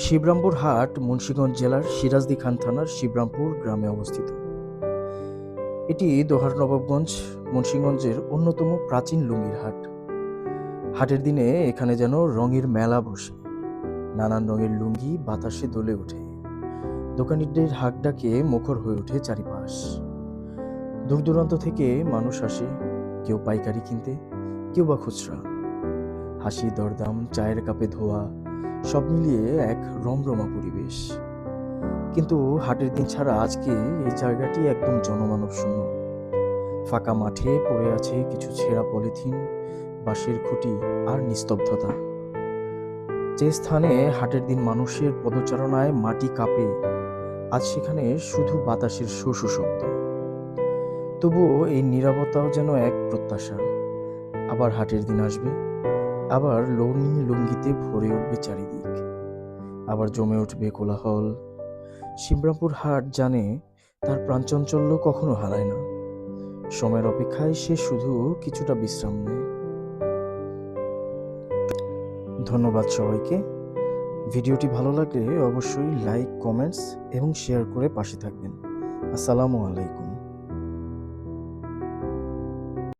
শিবরামপুর হাট মুন্সিগঞ্জ জেলার সিরাজদিখান থানার শিবরামপুর গ্রামে অবস্থিত। এটি দোহার নবাবগঞ্জ মুন্সিগঞ্জের অন্যতম প্রাচীন লুঙ্গির হাট। হাটের দিনে এখানে যেন রঙের মেলা বসে, নানান রঙের লুঙ্গি বাতাসে দোলে ওঠে। দোকানিদের হাক ডাকে মুখর হয়ে ওঠে চারিপাশ। দূর দূরান্ত থেকে মানুষ আসে, কেউ পাইকারি কিনতে, কেউ বা খুচরা। হাসি, দরদাম, চায়ের কাপে ধোয়া, সব মিলিয়ে এক রমরমা পরিবেশ। কিন্তু হাটের দিন ছাড়া আজকে এই জায়গাটি একদম জনমানব শূন্য। ফাঁকা মাঠে পড়ে আছে কিছু ছেঁড়া পলিথিন, বাঁশের খুঁটি আর নিস্তব্ধতা। যে স্থানে হাটের দিন মানুষের পদচারণায় মাটি কাঁপে, আজ সেখানে শুধু বাতাসের শো শো শব্দ। তবুও এই নীরবতাও যেন এক প্রত্যাশা। আবার হাটের দিন আসবে, আবার রঙিন লুঙ্গিতে ভরে উঠবে চারিদিক, আবার জমে উঠবে কোলাহল। শিবরামপুর হাট জানে তার প্রাণচাঞ্চল্য কখনো হারায় না। সময়ের অপেক্ষায় সে শুধু কিছুটা বিশ্রাম নেয়। ধন্যবাদ সবাইকে। ভিডিওটি ভালো লাগলে অবশ্যই লাইক, কমেন্টস এবং শেয়ার করে পাশে থাকবেন। আসসালামু আলাইকুম।